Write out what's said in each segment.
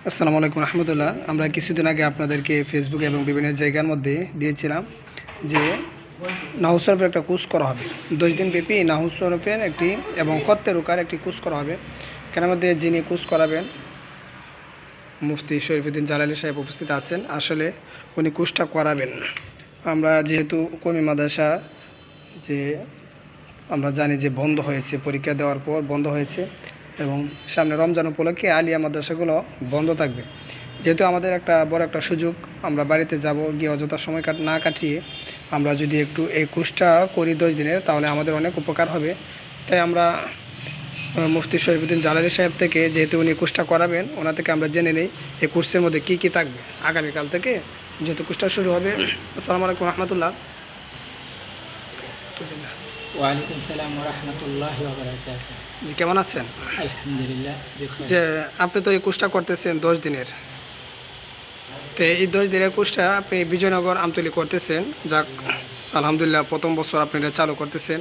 আসসালামু আলাইকুম রহমতুল্লাহ। আমরা কিছুদিন আগে আপনাদেরকে ফেসবুক এবং বিভিন্ন জায়গার মধ্যে দিয়েছিলাম যে নাহুজ শরফের একটা কোর্স করা হবে 10 দিন ব্যাপী। নাহুজ শরফের একটি এবং খত্তে রুকার একটি কোর্স করা হবে। এখানের মধ্যে যিনি কোর্স করাবেন মুফতি শরীফুদ্দিন জালালী সাহেব উপস্থিত আছেন। আসলে উনি কোর্সটা করাবেন। আমরা যেহেতু কওমি মাদ্রাসা যে আমরা জানি যে বন্ধ হয়েছে, পরীক্ষা দেওয়ার পর বন্ধ হয়েছে এবং সামনে রমজান উপলক্ষে আলিয়া মাদ্রাসাগুলো বন্ধ থাকবে। যেহেতু আমাদের একটা বড় একটা সুযোগ, আমরা বাড়িতে যাব, গিয়ে অযথা সময় না কাটিয়ে আমরা যদি একটু এই কোর্সটা করি 10 দিনের, তাহলে আমাদের অনেক উপকার হবে। তাই আমরা মুফতি শরীফুদ্দিন জালালী সাহেব থেকে, যেহেতু উনি কোর্সটা করাবেন, ওনার থেকে আমরা জেনে নিই এই কোর্সের মধ্যে কী কী থাকবে আগামীকাল থেকে, যেহেতু কোর্সটা শুরু হবে। আসসালামু আলাইকুম রহমতুল্লাহ। ওয়ালাইকুম সালাম ওয়া রাহমাতুল্লাহি ওয়া বারাকাতুহু। জি, কেমন আছেন? আলহামদুলিল্লাহ। যে আপনি তো এই কোর্সটা করতেছেন 10 দিনের, তো এই 10 দিনের কোর্সটা আপনি বিজয়নগর আমতলী করতেছেন। যাক, আলহামদুলিল্লাহ, প্রথম বছর আপনি এটা চালু করতেছেন।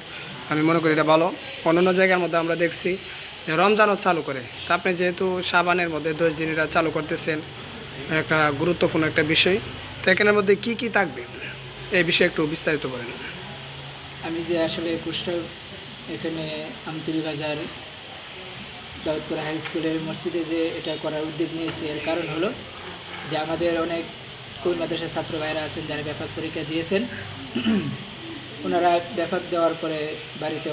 আমি মনে করি এটা ভালো। অন্যান্য জায়গার মধ্যে আমরা দেখছি যে রমজানও চালু করে, তা আপনি যেহেতু শাবানের মধ্যে 10 দিন এটা চালু করতেছেন, একটা গুরুত্বপূর্ণ একটা বিষয়। তো এখানের মধ্যে কি কি থাকবে এই বিষয়ে একটু বিস্তারিত বলেন। আমি যে আসলে কোর্সটা এখানে আমতলী বাজার দাউদপুর হাই স্কুলের মসজিদে যে এটা করার উদ্যোগ নিয়েছি, এর কারণ হলো যে আমাদের অনেক কওমি মাদ্রাসার ছাত্র ভাইরা আছেন যারা ব্যাপক পরীক্ষা দিয়েছেন। ওনারা ব্যাপক দেওয়ার পরে বাড়িতে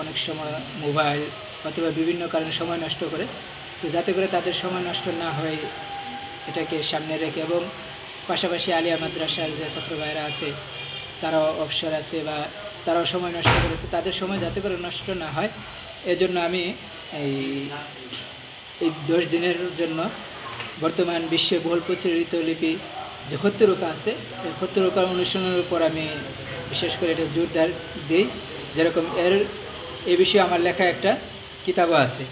অনেক সময় মোবাইল অথবা বিভিন্ন কারণে সময় নষ্ট করে। তো যাতে করে তাদের সময় নষ্ট না হয় এটাকে সামনে রেখে, এবং পাশাপাশি আলিয়া মাদ্রাসার যে ছাত্র ভাইরা আছে তারাও অবসর আছে বা তারাও সময় নষ্ট করে, তো তাদের সময় যাতে করে নষ্ট না হয় এজন্য আমি এই এই 10 দিনের জন্য বর্তমান বিশ্বে বহুল প্রচলিত লিপি যে খত্তে রুকা আছে, এই খত্তে রুকার অনুশীলনের উপর আমি বিশেষ করে এটা জোরদার দিই। যেরকম এই বিষয়ে আমার লেখা একটা কিতাবও আছে,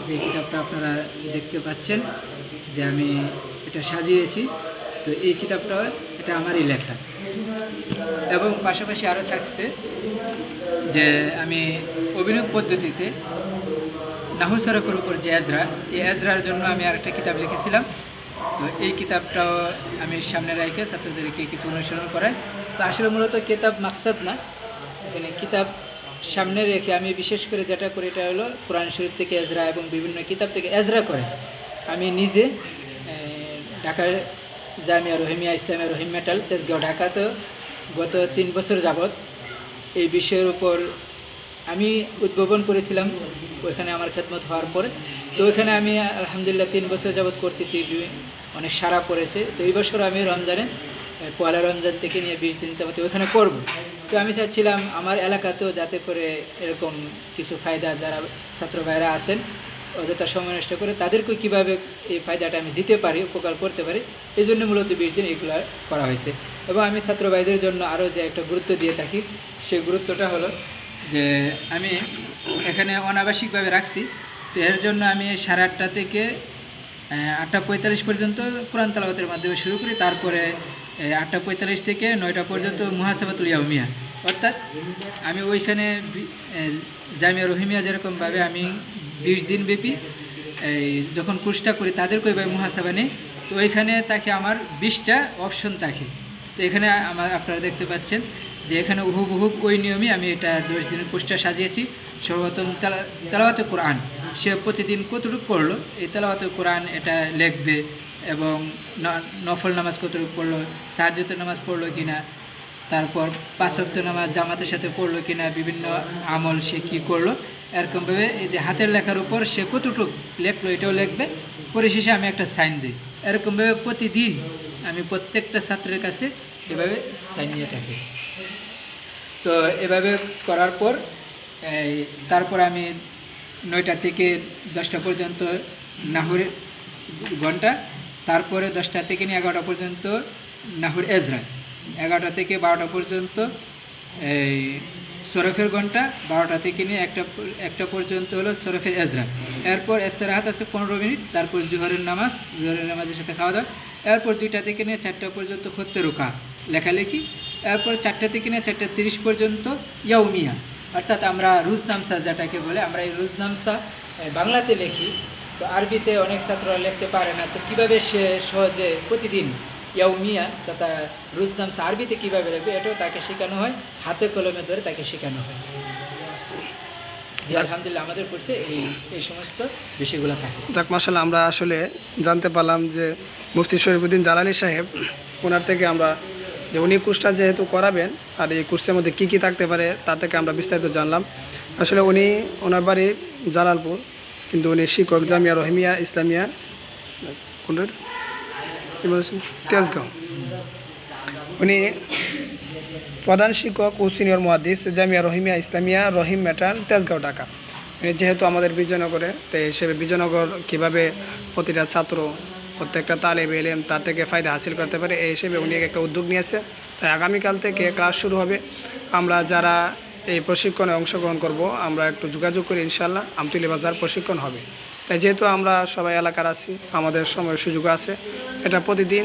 যে কিতাবটা আপনারা দেখতে পাচ্ছেন যে আমি এটা সাজিয়েছি। তো এই কিতাবটা এটা আমারই লেখা, এবং পাশাপাশি আরও থাকছে যে আমি অভিনব পদ্ধতিতে নাহুজ শরফের উপর যে এজরা, এই এজরার জন্য আমি আরেকটা কিতাব লিখেছিলাম। তো এই কিতাবটাও আমি সামনে রেখে ছাত্রদেরকে কিছু অনুসরণ করাই। তো আসলে মূলত কিতাব মাকসাদ না, এখানে কিতাব সামনে রেখে আমি বিশেষ করে যেটা করি এটা হলো কোরআন শরীফ থেকে এজরা এবং বিভিন্ন কিতাব থেকে এজরা করে আমি নিজে ঢাকার জামিয়া রহিমিয়া ইসলামিয়া রহিম মেটাল তেজগাঁও ঢাকাতে গত 3 বছর যাবৎ এই বিষয়ের উপর আমি উদ্ভাবন করেছিলাম ওইখানে আমার খেদমত হওয়ার পরে। তো ওইখানে আমি আলহামদুলিল্লাহ 3 বছর যাবৎ করতেছি, অনেক সাড়া পড়েছে। তো এই বছর আমি রমজানে পয়লা রমজান থেকে নিয়ে 20 দিন যাবৎ ওইখানে করব। তো আমি চাচ্ছিলাম আমার এলাকাতেও যাতে করে এরকম কিছু ফায়দা যারা ছাত্র ভাইরা আছেন অযথা সময় নষ্ট করে তাদেরকে কীভাবে এই ফায়দাটা আমি দিতে পারি, উপকার করতে পারি, এই জন্য মূলত 20 দিন এগুলো করা হয়েছে। এবং আমি ছাত্র ভাইদের জন্য আরও যে একটা গুরুত্ব দিয়ে থাকি, সেই গুরুত্বটা হলো যে আমি এখানে অনাবাসিকভাবে রাখছি। তো এর জন্য আমি 8:30 থেকে 8:45 পর্যন্ত কোরআন তেলাওয়াতের মাধ্যমে শুরু করি। তারপরে 8:45 থেকে 9টা পর্যন্ত মুহাসাবাতুল ইয়াউমিয়া, অর্থাৎ আমি ওইখানে জামিয়া রহিমিয়া যেরকমভাবে আমি 20 দিন ব্যাপী যখন কোর্সটা করি তাদেরকে ওইভাবে মুহাসাবা নেই। তো ওইখানে তাকে আমার 20টা অপশন থাকে। তো এখানে আপনারা দেখতে পাচ্ছেন যে এখানে হুবহু ওই নিয়মে আমি এটা 10 দিনের কোর্সটা সাজিয়েছি। সর্বপ্রথম তেলাওয়াতে কোরআন, সে প্রতিদিন কতটুকু পড়লো এই তেলাওয়াতে কোরআন এটা লিখবে, এবং নফল নামাজ কতটুকু পড়লো, তাহাজ্জুদের নামাজ পড়লো কিনা, তারপর 5 ওয়াক্ত নামাজ জামাতের সাথে পড়লো কিনা, বিভিন্ন আমল সে কী করলো, এরকমভাবে এই যে হাতের লেখার উপর সে কতটুকু লেখলো এটাও লিখবে। পরিশেষে আমি একটা সাইন দিই। এরকমভাবে প্রতিদিন আমি প্রত্যেকটা ছাত্রের কাছে এভাবে সাইন নিয়ে থাকি। তো এভাবে করার পর তারপর আমি 9টা থেকে 10টা পর্যন্ত নাহুরের ঘন্টা, তারপরে 10টা থেকে নিয়ে 11টা পর্যন্ত নাহুর এজরা, 11টা থেকে 12টা পর্যন্ত এই শরফের ঘন্টা, 12টা থেকে নিয়ে 1টা পর্যন্ত হলো শরফের এজরা। এরপর ইস্তেরাহাত আছে 15 মিনিট, তারপর জোহরের নামাজের সাথে খাওয়া দাওয়া। এরপর 2টা থেকে নিয়ে 4টা পর্যন্ত খত্তে রুকা লেখালেখি। এরপর 4টা থেকে নিয়ে 4:30 পর্যন্ত ইয়াউমিয়া, অর্থাৎ আমরা রুজনামসা যেটাকে বলে, আমরা এই রুজনামসা বাংলাতে লিখি তো আরবিতে অনেক ছাত্ররা লিখতে পারে না, তো কীভাবে সে সহজে প্রতিদিন ইয়াউমিয়া তথা রুজনামসা আরবিতে কীভাবে লিখবে এটাও তাকে শেখানো হয়, হাতে কলমে ধরে তাকে শেখানো হয়। যে আলহামদুলিল্লাহ আমাদের কোর্সে এই সমস্ত বিষয়গুলো থাকে। যাক মাশাআল্লাহ, আমরা আসলে জানতে পারলাম যে মুফতি শরীফুদ্দিন জালালী সাহেব, ওনার থেকে আমরা যে উনি কোর্সটা যেহেতু করাবেন আর এই কোর্সের মধ্যে কী কী থাকতে পারে তার থেকে আমরা বিস্তারিত জানলাম। আসলে উনি ওনার বাড়ি জালালপুর, কিন্তু উনি শিক্ষক জামিয়া রহিমিয়া ইসলামিয়া কোনটা কী বলেছেন তেজগাঁও। উনি প্রধান শিক্ষক ও সিনিয়র মুহাদ্দিস জামিয়া রহিমিয়া ইসলামিয়া রহিম মেটান তেজগাঁও ঢাকা। যেহেতু আমাদের বিজয়নগরে, তো হিসেবে বিজয়নগর কীভাবে প্রতিটা ছাত্র প্রত্যেকটা তালেবে ইলম তার থেকে ফায়দা হাসিল করতে পারে এই হিসেবে উনি একটা উদ্যোগ নিয়েছে। তাই আগামীকাল থেকে ক্লাস শুরু হবে। আমরা যারা এই প্রশিক্ষণে অংশগ্রহণ করব আমরা একটু যোগাযোগ করি, ইনশাআল্লাহ আমতলী বাজার প্রশিক্ষণ হবে। তাই যেহেতু আমরা সবাই এলাকার আছি, আমাদের সময়ের সুযোগ আছে, এটা প্রতিদিন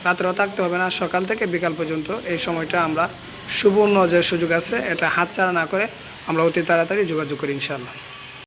রাত্রেও থাকতে হবে না, সকাল থেকে বিকাল পর্যন্ত এই সময়টা আমরা সুবর্ণ যে সুযোগ আছে এটা হাতছাড়া না করে আমরা অতি তাড়াতাড়ি যোগাযোগ করি ইনশাআল্লাহ।